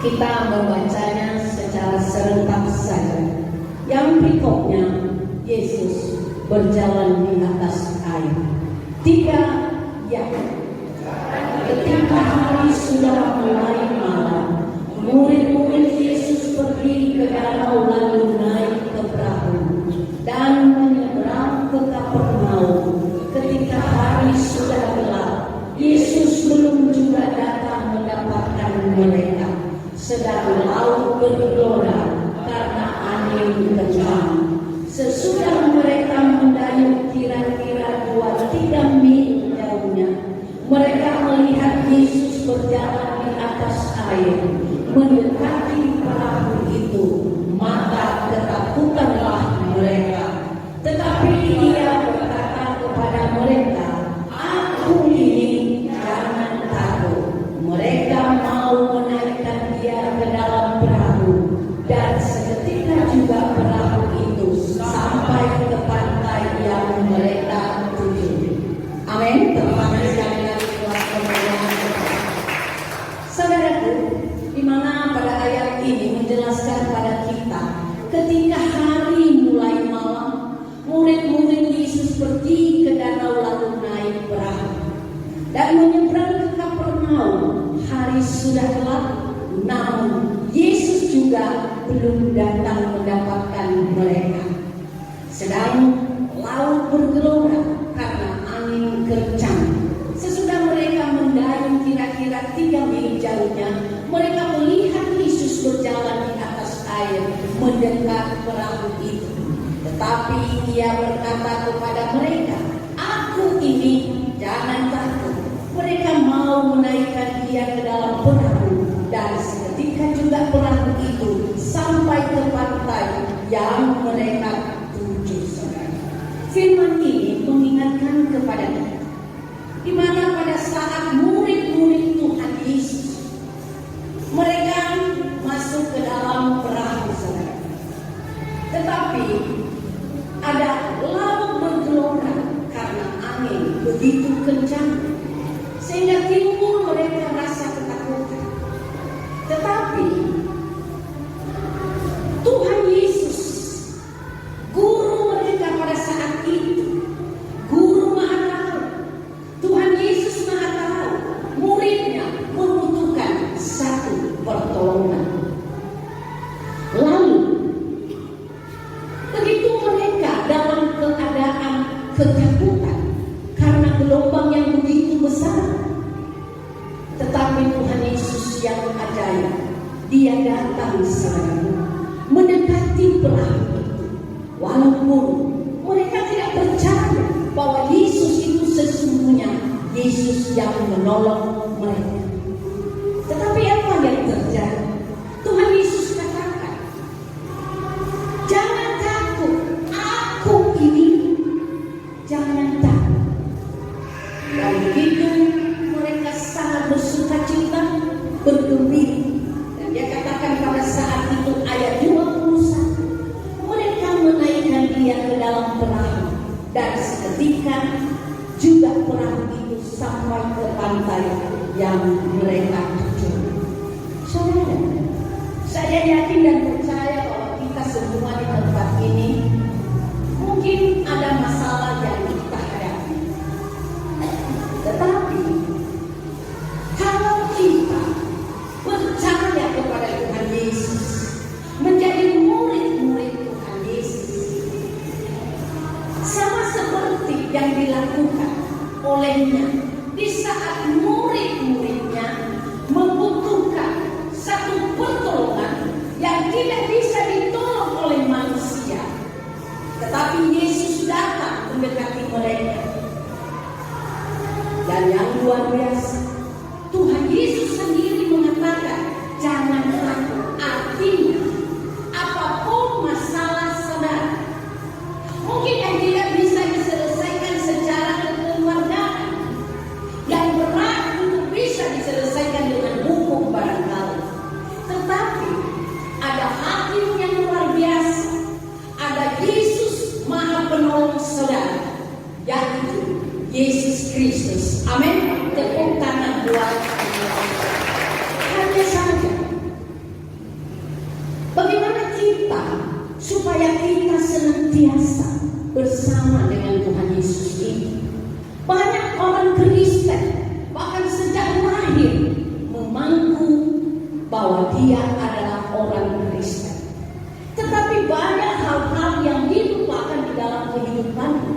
Kita membacanya secara serentak saja. Yang berikutnya, Yesus berjalan di atas air. 3, ya. Ketika hari sudah mulai malam, murid-murid Yesus pergi ke danau lalu naik ke perahu dan menyeberang ke Kapernaum. Ketika hari sudah gelap, Yesus belum juga datang mendapatkan mereka, sedang laut bergelora karena angin kencang. Sesudah mereka mendayung kira-kira 2-3 mil jauhnya, mereka melihat Yesus berjalan di atas air, mendekati perahu itu. Maka ketakutanlah mereka. Tetapi Ia berkata kepada mereka, "Aku ini, jangan takut." Mereka mau menaikkan Dia ke dalam perahu, dan seketika juga perahu itu sampai ke pantai yang mereka tuju. Amin. Terima sekali lagi buat kemuliaan. Saudaraku, di mana pada ayat ini menjelaskan pada kita, ketika hari mulai malam, murid-murid Yesus pergi ke danau lalu naik perahu dan menyeberang ke Kapernaum. Hari sudah gelap, namun Yesus juga belum datang mendapatkan mereka. Sedang laut bergelora karena angin kencang. Sesudah mereka mendayung kira-kira 3 mil jauhnya, mereka melihat Yesus berjalan di atas air mendekat perahu itu. Tetapi Ia berkata kepada mereka, "Aku ini, jangan takut." Mereka mau menaikkan Dia ke dalam perahu, dan seketika juga perahu itu sampai ke pantai yang mereka tuju. Firman ini mengingatkan kepada kita, di mana pada saat murid-murid Tuhan Yesus mereka masuk ke dalam perahu, saudara. Tetapi ada laut bergelora karena angin begitu kencang, sehingga timbul mereka rasa ketakutan. Tetapi Tuhan Yesus, guru mereka pada saat itu, guru Maha Tahu, Tuhan Yesus Maha Tahu, muridnya membutuhkan satu pertolongan. Lalu begitu mereka dalam keadaan ketakutan karena gelombang yang begitu besar, tetapi Tuhan Yesus yang ajaib, Dia datang saudara, mendekati perahu itu. Walaupun mereka tidak percaya bahwa Yesus itu sesungguhnya Yesus yang menolong mereka. Tetapi apa yang terjadi? Tuhan Yesus katakan, "Jangan takut, Aku ini, jangan takut." Dan begitu mereka sangat bersukacita, bergembira. Dan Dia katakan pada saat itu ayat 21, mereka menaikkan Dia ke dalam perahu, dan seketika juga perahu itu sampai ke pantai yang mereka tuju. Saudara, saya yakin dan percaya bahwa kita semua di tempat ini mungkin ada masalah yang kita hadapi. Tetapi kalau kita percaya kepada Tuhan Yesus, menjadi murid-murid Tuhan Yesus, sama seperti yang dilakukan olehnya di saat murid-muridnya membutuhkan satu pertolongan yang tidak bisa ditolong oleh manusia, tetapi Yesus datang mendekati mereka. Dan yang luar biasa, Tuhan Yesus sendiri mengatakan, "Jangan takut." Artinya, apapun masalah saudara, mungkin yang tidak bisa diselesaikan secara kekeluargaan, yang berat untuk bisa diselesaikan dengan hukum barangkali, tetapi ada hakim yang luar biasa, ada Yesus Maha Penolong saudara, yaitu Yesus Kristus. Amin. Tepuk tangan buat hanya saja kita supaya kita senantiasa bersama dengan Tuhan Yesus ini. Banyak orang Kristen bahkan sejak lahir mengaku bahwa dia adalah orang Kristen, tetapi banyak hal-hal yang dilupakan di dalam kehidupannya.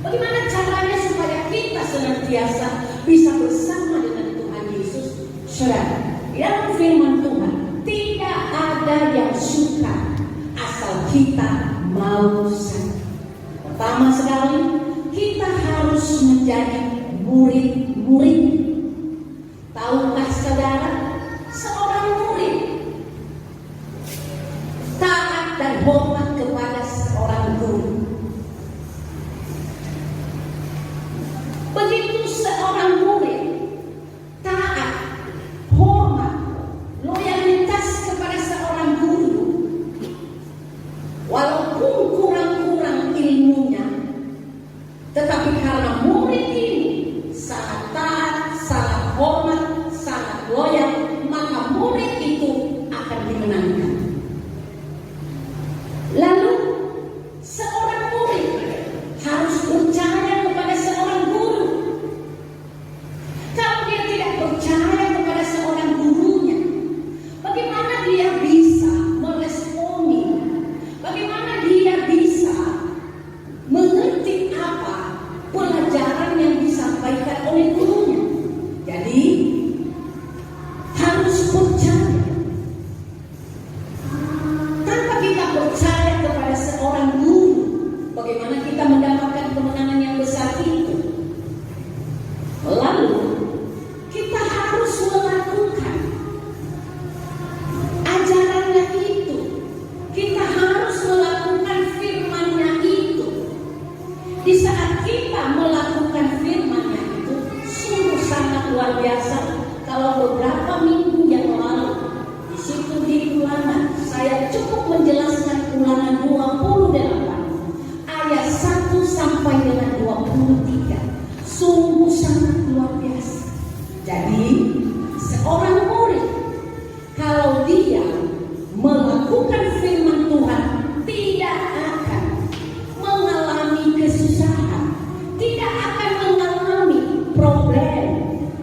Bagaimana caranya supaya kita senantiasa bisa bersama dengan Tuhan Yesus? Saudara, di dalam firman Tuhan tidak ada yang suka asal kita mau saja. Pertama sekali, kita harus menjadi murid-murid. Tahukah saudara, seorang murid taat dan hormat kepada seorang guru. Begitu seorang murid taat, hormat, loyalitas kepada seorang guru, walaupun kurang-kurang ilmunya, tetapi karena murid ini sangat taat, sangat hormat, sangat loyal, maka murid itu akan dimenangkan. Lalu seorang murid harus percaya kepada seorang guru. Kalau dia tidak percaya kepada seorang gurunya, bagaimana dia bisa meresponi? Bagaimana dia bisa mengerti apa pelajaran yang disampaikan oleh gurunya? Jadi harus percaya. Tanpa kita percaya kepada seorang guru, bagaimana kita mendapatkan kemenangan yang besar itu? Lalu kita harus melakukan ajarannya itu. Kita harus melakukan firman-Nya itu. Di saat kita melakukan firman-Nya itu, sungguh sangat luar biasa. Kalau beberapa minggu yang lalu di situ di Ulangan, saya cukup menjelaskan Ulangan 28 ayat 1 sampai dengan 23. Sungguh sangat luar biasa. Jadi seorang murid kalau dia melakukan firman Tuhan tidak akan mengalami kesusahan, tidak akan mengalami problem,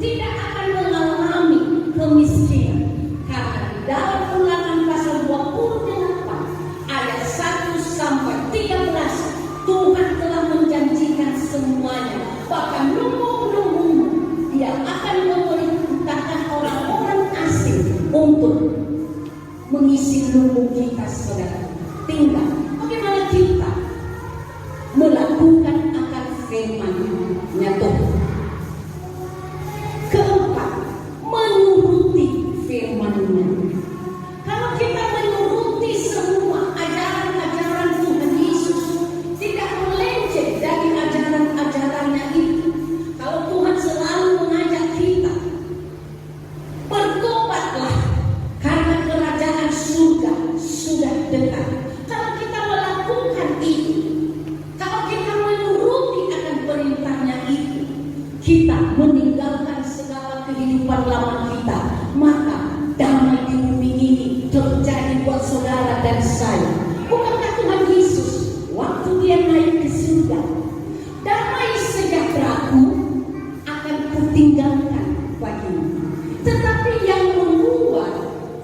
tidak akan mengalami kemiskinan. Karena di dalam Ulangan pasal 28 ayat 1 sampai 13 Tuhan telah menjanjikan semuanya. Bahkan lumbung-lumbung Dia akan memerintahkan orang-orang asing untuk mengisi lumbung kita, saudara. Tinggal bagaimana kita melakukan akan firman-Nya Tuhan. Keempat, menuruti firman-Nya. Kalau kita menuruti semua ajaran-ajaran Tuhan Yesus, tidak melenceng dari ajaran-ajarannya itu. Kalau Tuhan selalu mengajak kita, bertobatlah karena kerajaan surga sudah dekat. Kalau kita melakukan itu, kalau kita menuruti akan perintahnya itu, kita meninggalkan segala kehidupan lama kita, maka damai di bumi ini terjadi buat saudara dan saya. Bukankah Tuhan Yesus waktu Dia naik ke surga, damai sejahteraku akan kutinggalkan bagimu. Tetapi yang membuat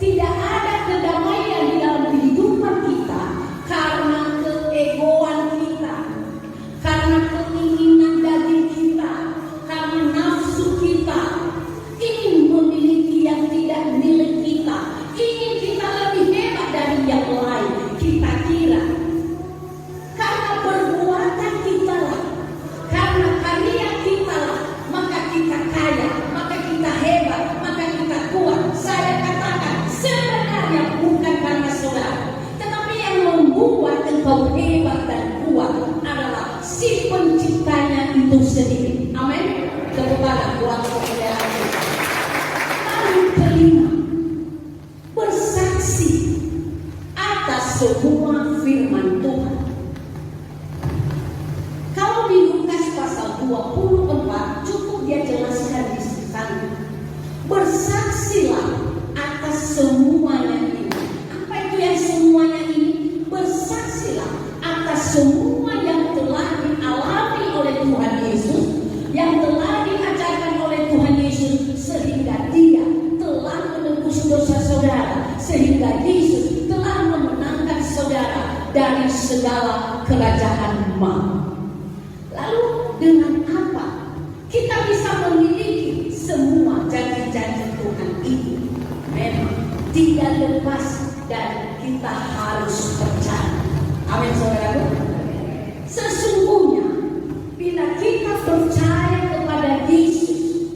tidak ada kedamaian di dalam kehidupan kita karena keegoan kita, karena keinginan daging kita, karena nafsu kita, ingin memiliki yang tidak milik kita, ingin kita lebih hebat dari yang lain. Kita kira karena perbuatan kita lah, karena karya kita lah, maka kita kaya, maka kita hebat, maka kita kuat. Saya katakan sebenarnya bukan karena saudara, tetapi yang membuat engkau hebat dan kuat adalah si penciptanya itu sendiri. Amin. Kepada Tuhan kemuliaan kita. Lalu kelima, bersaksi atas semua firman Tuhan. Kalau di Lukas pasal 24 cukup dia jelaskan di sana. Bersaksilah atas semuanya ini. Apa itu yang semuanya ini? harus percaya. Amin saudaraku. Sesungguhnya bila kita percaya kepada Yesus,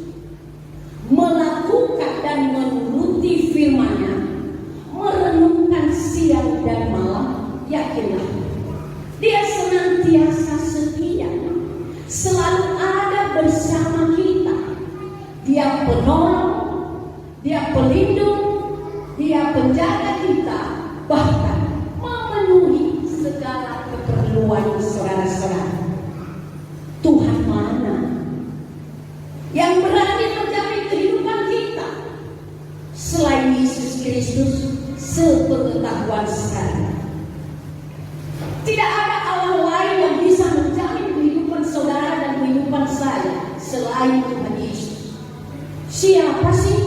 melakukan dan menuruti firman-Nya, merenungkan siang dan malam, yakinlah Dia senantiasa setia, selalu ada bersama kita. Dia penolong, Dia pelindung, Dia penjaga kita, bahkan memenuhi segala keperluan saudara-saudara. Tuhan mana yang berani menjamin kehidupan kita selain Yesus Kristus sepengetahuan saya? Tidak ada Allah lain yang bisa menjamin kehidupan saudara dan kehidupan saya selain Tuhan Yesus. Siapa sih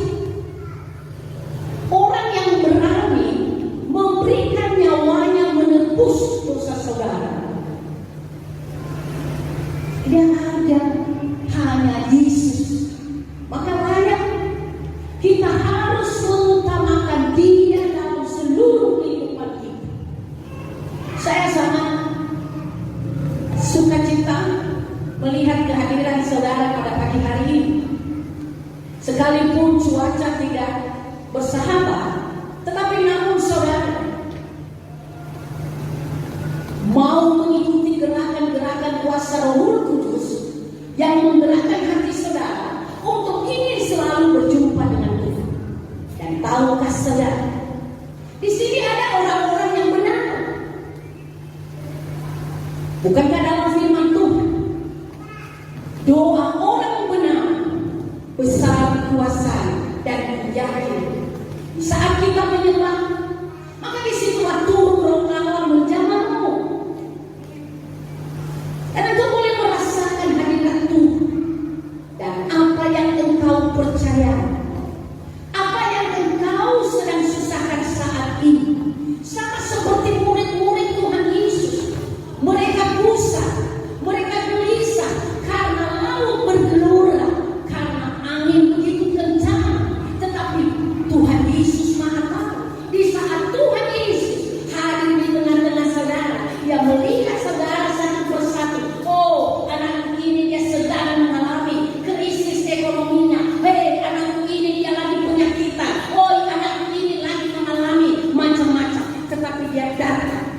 orang yang berani memberikan nyawanya menebus dosa saudara? Dia ada, hanya Yesus. Maka layak kita harus mengutamakan Dia dalam seluruh kehidupan kita. Saya sangat sukacita melihat kehadiran saudara pada pagi hari ini. Sekalipun cuaca tidak bersahabat, tetapi namun saudara mau mengikuti gerakan-gerakan kuasa Roh Kudus yang menggerakkan hati saudara untuk ingin selalu berjumpa dengan Tuhan. Dan tahukah saudara, di sini ada orang-orang yang benar. Bukankah dalam firman Tuhan, doa orang benar besar kuasa dan yakin. Saat kita menyembah, maka disitulah turun Roh Allah menjamahmu. Dan engkau boleh merasakan hadirat Tuhan. Dan apa yang engkau percaya, apa yang engkau sedang susahkan saat ini, sama seperti murid-murid Tuhan Yesus, mereka gusar, mereka gelisah karena laut bergelora, karena angin begitu kencang. Tetapi Tuhan Yesus Maha tahu. Di saat Tuhan Yesus hadir di tengah-tengah saudara, yang melihat saudara satu persatu. Oh, anak ini dia sedang mengalami krisis ekonominya. Hei, anak ini dia lagi penyakitan. Oh, anak ini lagi mengalami macam-macam. Tetapi dia datang,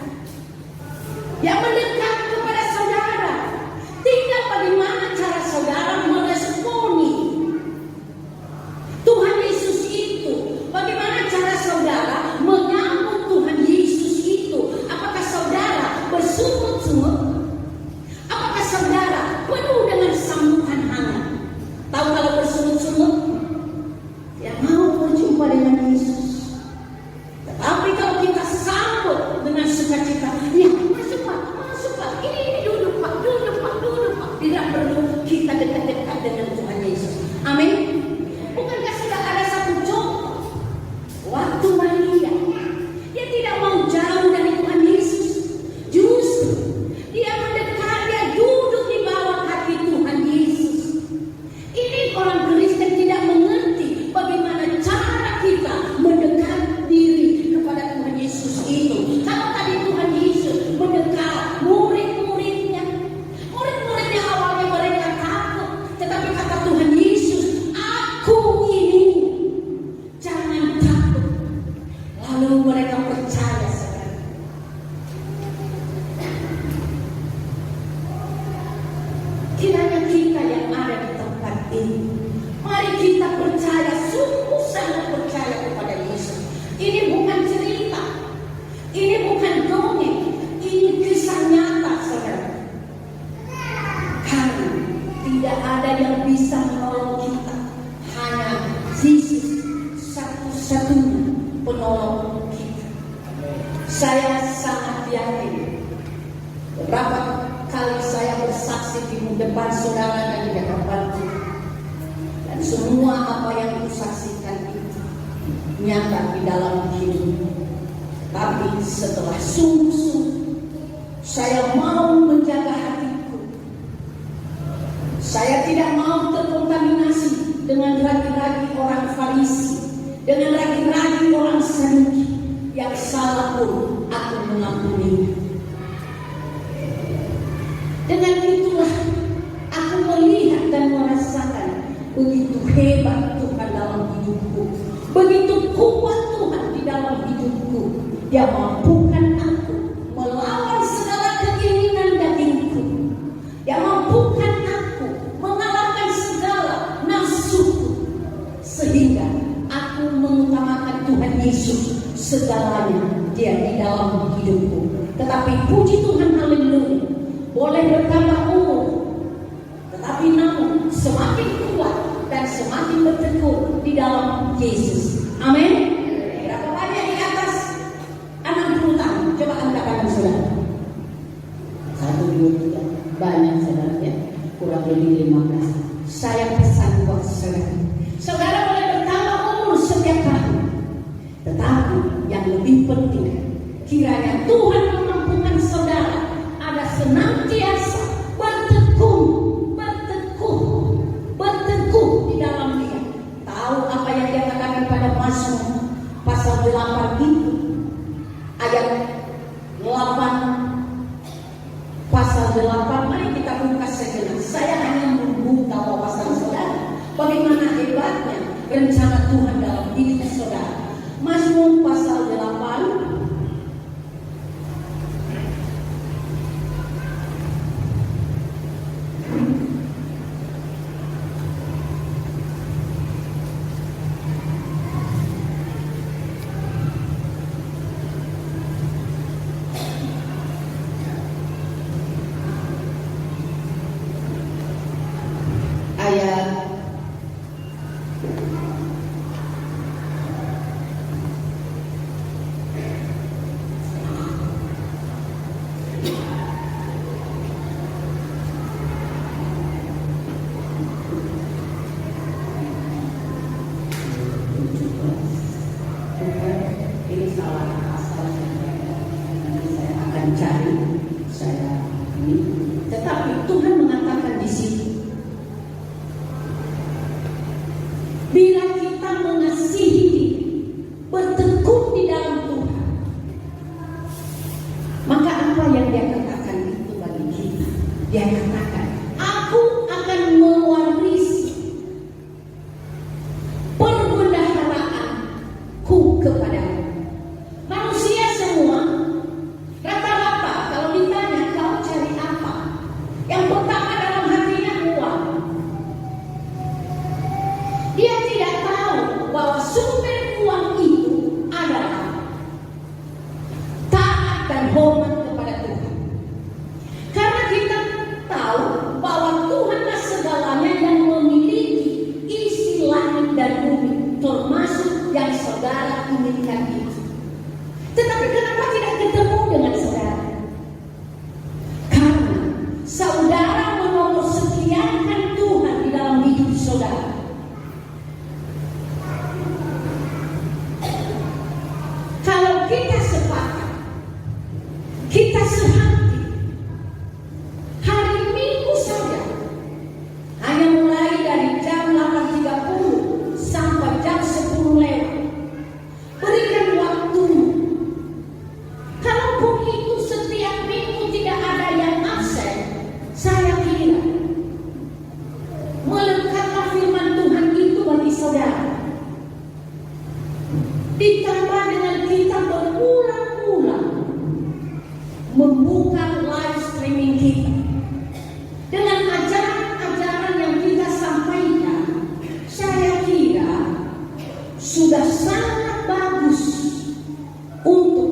yang mendekat kepada saudara. Tinggal bagaimana cara saudara meresponi Tuhan Yesus itu. Bagaimana cara saudara menyambut Tuhan Yesus itu. Apakah saudara bersungut-sungut? Apakah saudara penuh dengan sambutan hangat? Tahu kalau bersungut-sungut? Dia mau berjumpa dengan Yesus. Tetapi kalau kita sambut dengan sukacita, ya masuk Pak, masuk Pak, ini duduk Pak, duduk Pak, duduk Pak. Tidak perlu kita dekat-dekat dengan Tuhan Yesus. Amin. Bukankah sudah ada satu contoh? Waktu Maria, dia tidak mau jauh dari Tuhan Yesus. Justru dia mendekat, dia duduk di bawah kaki Tuhan Yesus. Ini orang Kristen tidak mengerti bagaimana cara kita mendekat diri kepada Tuhan Yesus itu. Kalau tadi Tuhan Yesus mendekat murid-muridnya awalnya mereka takut, tetapi kata Tuhan Yesus, aku ini, jangan takut. Lalu mereka percaya, saudara. Kiranya kita yang ada di tempat ini, mari kita percaya, sungguh sangat percaya kepada Yesus. Ini bukan cerita, ini bukan dongeng, ini kisah nyata, saudara. Karena tidak ada yang bisa menolong kita, hanya Yesus satu-satunya penolong kita. Saya sangat yakin, beberapa kali saya bersaksi di depan saudara dan di hadapan Tuhan, dan semua apa yang kusaksikan itu nyata di dalam hidup. Tapi setelah sungguh-sungguh saya mau menjaga hatiku, saya tidak mau terkontaminasi dengan ragi-ragi orang Farisi, dengan ragi-ragi orang Saduki. yang salah pun aku mengampuni. Dengan itulah aku melihat dan merasakan begitu hebat Tuhan dalam hidupku, begitu kuat Tuhan di dalam hidupku. Dia mampukan aku melawan segala keinginan dagingku. Dia mampukan aku mengalahkan segala nafsuku, sehingga aku mengutamakan Tuhan Yesus segalanya dia di dalam hidupku. Tetapi puji Tuhan, haleluya, boleh bertambah umur, tetapi namun semakin kuat dan semakin berteguh di dalam Yesus. Amin. Berapa banyak di atas 60 tahun? Coba angkat saudara. 1, 2, 3. Banyak saudara ya. Kurang lebih 15. Saya pesan buat saudara. Saudara boleh bertambah umur setiap tahun, tetapi yang lebih penting, kiranya Tuhan memampukan saudara ada senantiasa berteguh di dalam Dia. Tahu apa yang Dia katakan pada Mazmur pasal 8 itu, ayat 8, pasal 8. Mari kita buka sejenak. Saya hanya membuka wawasan saudara bagaimana hebatnya rencana Tuhan dalam hidup saudara. Mazmur pasal 8 ayat 17. Ini salah asal nanti saya akan cari ini. Tetapi Tuhan mengatakan di sini, bila kita mengasihi Dia, berteguh di dalam Tuhan, maka apa yang Dia katakan itu bagi kita? Dia katakan, aku akan mewarisi perbendaharaanku kepadamu. Manusia semua rata-rata kalau ditanya kau cari apa, yang pertama dalam hatinya uang. Dia tidak tahu bahwa sumber uang itu adalah taat dan hormat kepada Tuhan. Karena kita tahu bahwa Tuhanlah segalanya yang memiliki isi langit dan bumi, termasuk yang saudara inginkan itu. Tetapi kenapa tidak ketemu dengan saudara? Karena saudara menomor sekiankan Tuhan di dalam hidup saudara. Kalau kita sepakat, kita sehati, hari Minggu saja, hanya mulai dari jam 8.30 sampai jam 10 lewat, berikan waktumu. Kalaupun itu setiap minggu tidak ada yang absen, saya kira melekatlah firman Tuhan itu bagi saudara. Ditambah dengan kita berulang-ulang membuka live streaming kita dengan ajaran-ajaran yang kita sampaikan, saya kira sudah sangat bagus untuk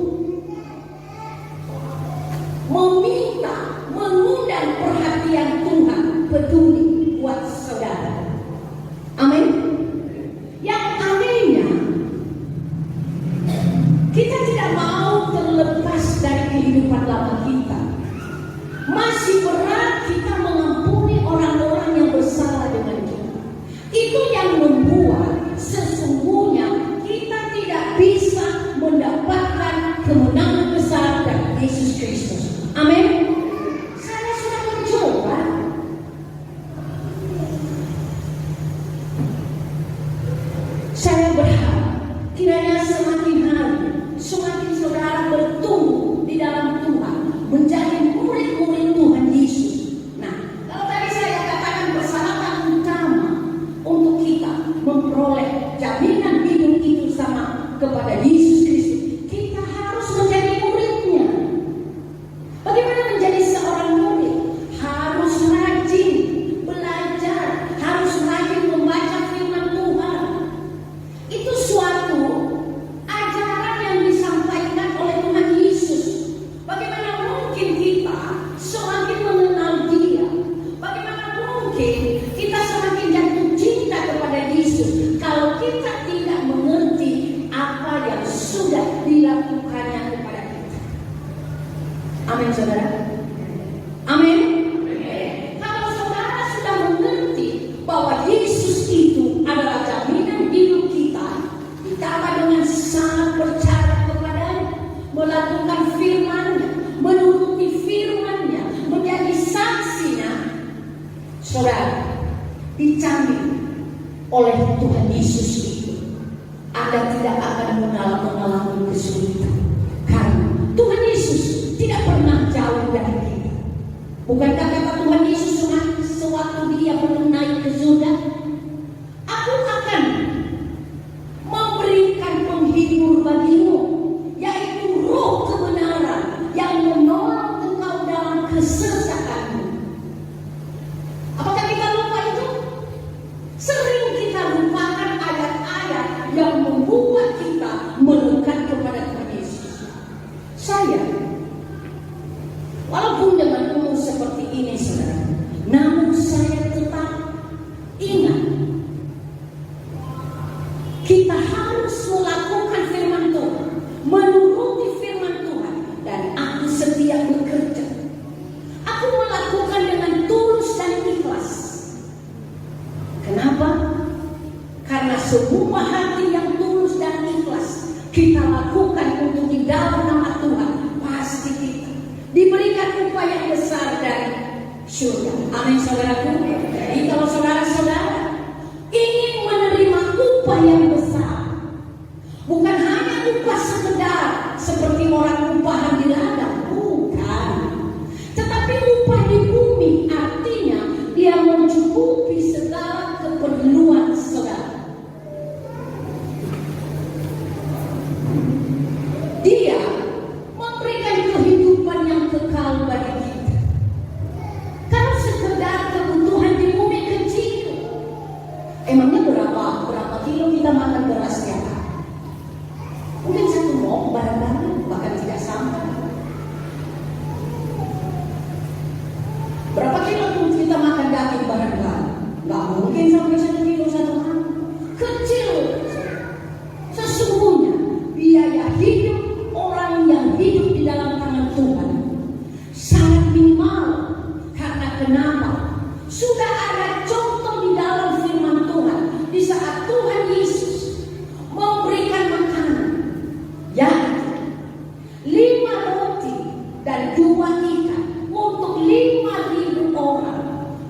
meminta, mengundang perhatian Tuhan peduli buat saudara. Amin. Yang anehnya, kita tidak mau terlepas dari kehidupan lama kita. Masih berat kita mengampuni orang-orang yang bersalah dengan kita. Itu yang membuat sesungguhnya kita tidak bisa mendapatkan kemenangan besar dari Yesus Kristus. Amin. Saya sudah mencoba. Saya berharap kiranya semakin hari semakin saudara bertumbuh di dalam Tuhan, menjadi murid-murid Tuhan Yesus. Nah, kalau tadi saya katakan persyaratan utama untuk kita memperoleh jaminan hidup itu sama kepada Yesus Kristus, kita harus menjadi muridnya. Bagaimana menjadi seorang murid? Harus rajin belajar, harus rajin membaca firman Tuhan. Itu suatu ajaran yang disampaikan oleh Tuhan Yesus. Bagaimana mungkin kita semakin mengenal Dia? Bagaimana mungkin kita semakin jatuh cinta kepada Yesus kalau kita tidak mengerti apa yang sudah dilakukannya kepada kita? Amin, saudara. Amin. Kalau saudara sudah mengerti bahwa Yesus itu adalah jaminan hidup kita, ditambah dengan sangat percaya kepadanya, melakukan firman-Nya, menuruti firman-Nya, menjadi saksinya, saudara, dijamin oleh Tuhan Yesus itu Anda tidak akan mengalami kesulitan, karena Tuhan Yesus tidak pernah jauh dari kita. Bukankah kata Tuhan Yesus sewaktu Dia belum naik ke surga, Aku akan memberikan penghibur bagimu, yaitu Roh kebenaran yang menolong engkau dalam kesesakanmu. Apakah kita lupa itu? Sering kita lupakan ayat-ayat yang membuat kita melekat kepada Tuhan Yesus. Saya, walaupun dengan umur seperti ini, saudara, namun saya tetap ingat kita harus melakukan firman Tuhan, menuruti firman Tuhan, dan aku setia bekerja. Aku melakukan dengan tulus dan ikhlas. Kenapa? Karena semua hati yang tulus dan ikhlas kita lakukan untuk di dalam nama Tuhan, pasti kita diberikan upah yang besar dari surga. Amin, saudaraku. Jadi kalau saudara-saudara ingin menerima upah yang besar, bukan hanya upah sekedar seperti orang upahan di ladang, bukan, tetapi upah di bumi, artinya dia mencukupi segala keperluan saudara. Dia memberikan kehidupan yang kekal bagi kita. Kalau sekedar kebutuhan di bumi kecil, emangnya berapa kilo kita makan beras setiap hari? Mungkin satu mok barang-barang, bahkan tidak sampai. Berapa kilo pun kita makan daging barang-barang, nggak mungkin sampai 1 kilo satu hari. Kecil. Sesungguhnya biaya hidup orang yang hidup di dalam tangan Tuhan sangat minimal. Karena kenapa? Sudah ada contoh di dalam firman Tuhan di saat Tuhan Yesus memberikan makanan, yaitu 5 roti dan 2 ikan untuk 5.000 orang,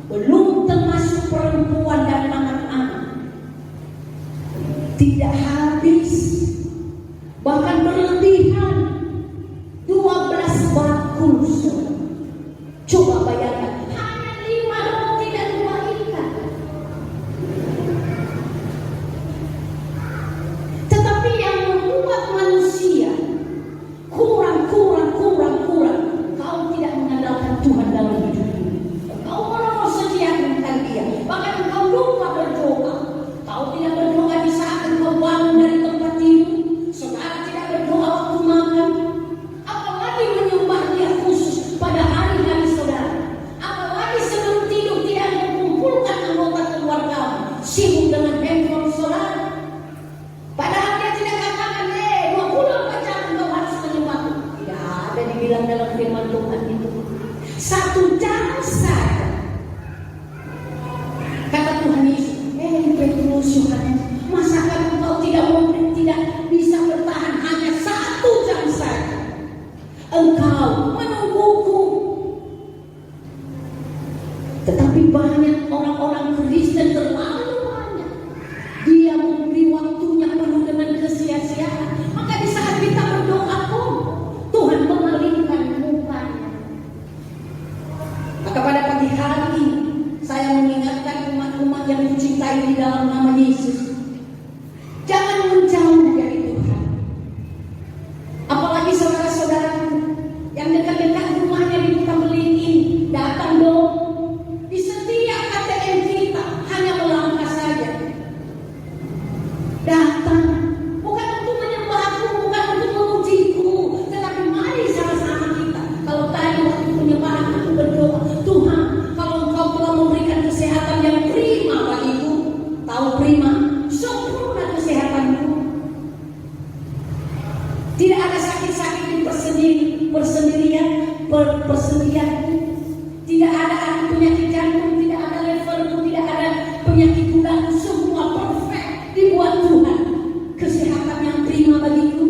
belum termasuk perempuan dan anak-anak. Tidak habis, bahkan berlebihan, 12 bakul. Coba bayangkan, hanya 5 roti dan 2 ikan. Tetapi yang membuat manusia kurang, kau tidak mengandalkan Tuhan dalam hidup ini. Kau mau sediakan Dia, bahkan kau lupa berdoa. Kau tidak berdoa di saat kau bangun dari tempat tidur. Saudara tidak berdoa waktu makan. Apalagi menyembah Dia khusus pada hari-hari saudara. Apalagi sebelum tidur tidak mengumpulkan anggota keluarga, sibuk dengan handphone saudara. Padahal Dia tidak katakan, 24 jam kau harus menyembah. Tidak ada dibilang dalam firman Tuhan itu. 1 jam saja. Kata Tuhan Yesus, Petrus, Yohanes, masakan engkau tidak bisa bertahan hanya 1 jam saja? Engkau menungguku. Tetapi banyak orang-orang Kristen terlalu banyak. Dia memberi waktunya penuh dengan kesia-siaan. Maka di saat kita berdoa di dalam nama Yesus. Jangan menjauh dari Tuhan. Apalagi saudara-saudara yang dekat-dekat rumahnya di Kota Beling, datang dong. Di setiap KTM kita hanya melangkah saja. Datang, bukan untuk menyembahku, bukan untuk memujiku, tetapi mari sama-sama kita. Kalau tadi waktu penyembahan aku berdoa, Tuhan, kalau Engkau telah memberikan kesehatan yang prima bagiku, tahu prima, sempurna kesehatanku. Tidak ada sakit-sakit di persendirian. Tidak ada penyakit jantung, tidak ada leverku, tidak ada penyakit gula, semua perfect dibuat Tuhan. Kesehatan yang prima bagiku.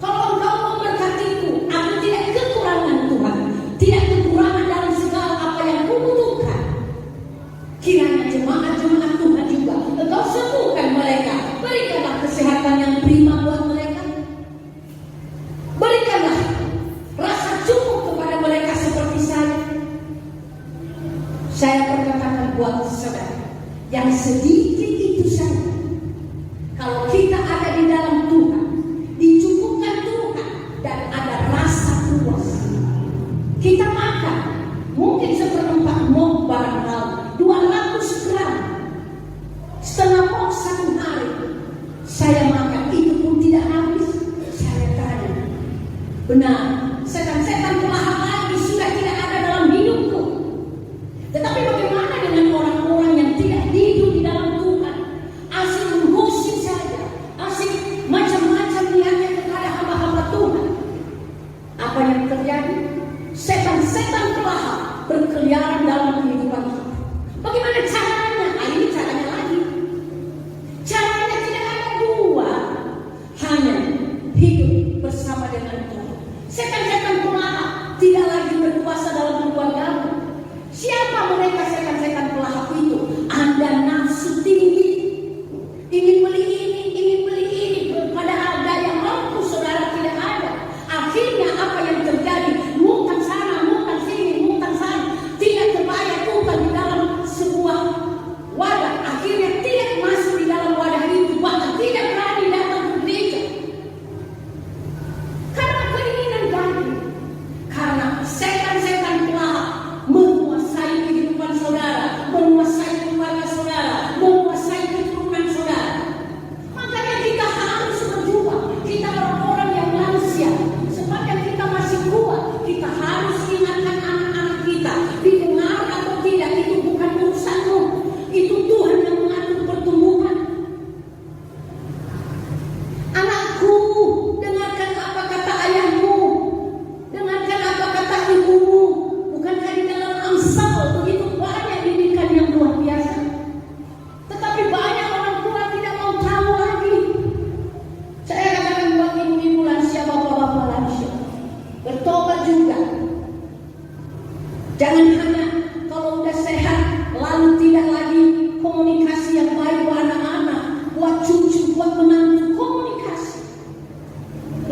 Kalau Engkau memberkatiku, aku tidak kekurangan Tuhan, tidak kekurangan dalam segala apa yang kubutuhkan. Kiranya jemaat-jemaat Tuhan juga Engkau sembuhkan mereka, berikanlah kesehatan yang prima buat mereka. Berikanlah rasa cukup kepada mereka seperti saya. Saya berkatakan buat saudara, yang sedikit itu saja, kalau kita ada di dalam Tuhan, dicukupkan Tuhan, dan ada rasa puas, kita makan mungkin seperempat mok barangkali 200 gram, setengah mok satu hari saya makan, itu pun tidak habis. Saya tanya, benar, setan-setan pelahap lagi sudah tidak ada dalam hidupku. Tetapi bagaimana dengan orang-orang yang tidak hidup di dalam Tuhan, asik menggosip saja, asik macam-macam niatnya kepada hamba-hamba Tuhan? Apa yang terjadi? Setan-setan pelahap berkeliaran dalam kehidupan kita. Bagaimana caranya? Ini caranya lagi. Caranya tidak ada dua, hanya hidup bersama dengan Tuhan. Setan-setan pelahap tidak lagi berkuasa dalam keluargamu. Siapa mereka setan-setan pelahap itu? Anda nafsu tinggi, ingin beli ini, padahal daya mampu saudara tidak ada. Akhirnya apa yang terjadi? Mutang sana, mutang sini, mutang sana, tidak terbayar Tuhan di dalam sebuah wadah. Akhirnya tidak masuk di dalam wadah itu, bahkan tidak berani datang ke gereja. Karena keinginan gaji, karena setan-setan pelahap menguasai kehidupan saudara, menguasai keluarga saudara, menguasai keturunan saudara. Makanya kita harus berjuang. Kita orang-orang yang manusia, sepanjang kita masih kuat, kita harus ingatkan anak-anak kita. Didengar atau tidak, itu bukan urusanmu. Itu Tuhan yang mengatur pertumbuhan. Anakku, dengarkan apa kata ayahmu, dengarkan apa kata ibumu. Bukankah di dalam Amsal begitu banyak didikan yang luar biasa? Tetapi banyak orang tua tidak mau tahu lagi. Saya katakan buat ibu-ibu lansia, bapak-bapak lansia, bertobat juga. Jangan hanya kalau udah sehat lalu tidak lagi komunikasi yang baik buat anak-anak, buat cucu, buat menantu. Komunikasi,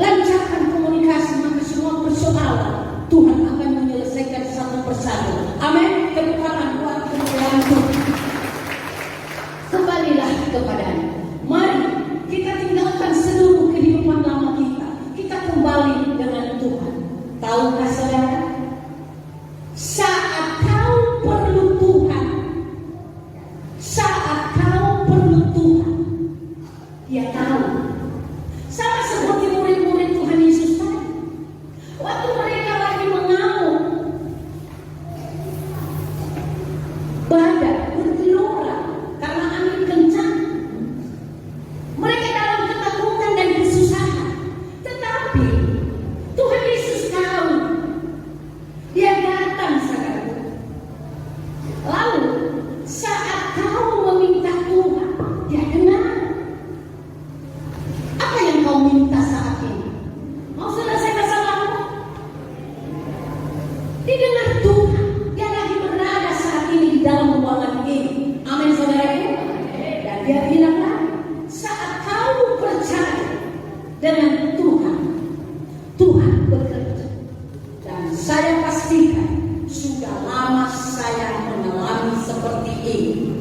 lancarkan komunikasi, maka semua persoalan Tuhan akan menyelesaikan satu persatu. Amin. Kebukaran buat kemuliaan Tuhan. Kembalilah kepadanya. Mari kita tinggalkan seluruh kehidupan lama kita. Kita kembali dengan Tuhan. Tahukah saudara? Saat kau perlu Tuhan, saat kau perlu Tuhan, Dia tahu. Sama seperti murid-murid Tuhan Yesus tadi. Waktu mereka lagi mengamuk, badai bergelora karena angin kencang. Mereka dalam ketakutan dan kesusahan. Tetapi Tuhan Yesus tahu. Dia datang saudara. Lalu saat kau meminta Tuhan, Dia dengar. Apa yang kau minta saat ini? Mau selesai masalahmu? Didengar Tuhan. Dia lagi berada saat ini di dalam ruangan ini. Amin saudaraku. Dan Dia bilang lagi, saat kau percaya dengan Tuhan, Tuhan bekerja. Dan saya pastikan sudah lama saya mengalami seperti ini.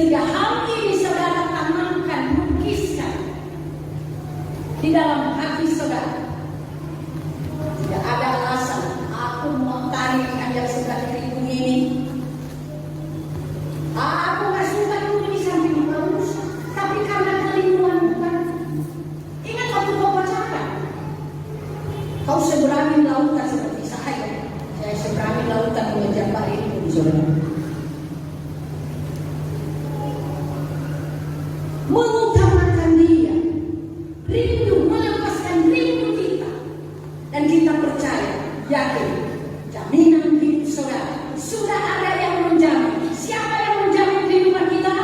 Ketiga hal ini saudara tanamkan, lukiskan di dalam hati saudara. Tidak ada alasan aku mau tarik ajar sebelah kiriku ini. Aku gak suka dulu di samping bagus, tapi karena kerinduan bukan. Ingat waktu kau pacaran, kau seberangi lautan seperti saya. Saya seberangi lautan mengejar itu, saudara. Mengutamakan dia, rindu, melepaskan rindu kita, dan kita percaya, yakin, jaminan hidup saudara sudah ada yang menjamin. Siapa yang menjamin kehidupan kita?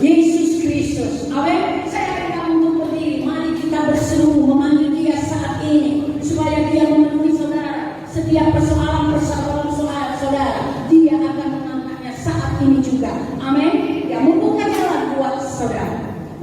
Yesus Kristus. Amin. Saya akan kamu untuk berdiri. Mari kita berseru memanggil dia saat ini supaya dia memenuhi saudara setiap persoalan saudara. Dia akan mengangkatnya saat ini juga. Amin. Dia membuka jalan buat saudara.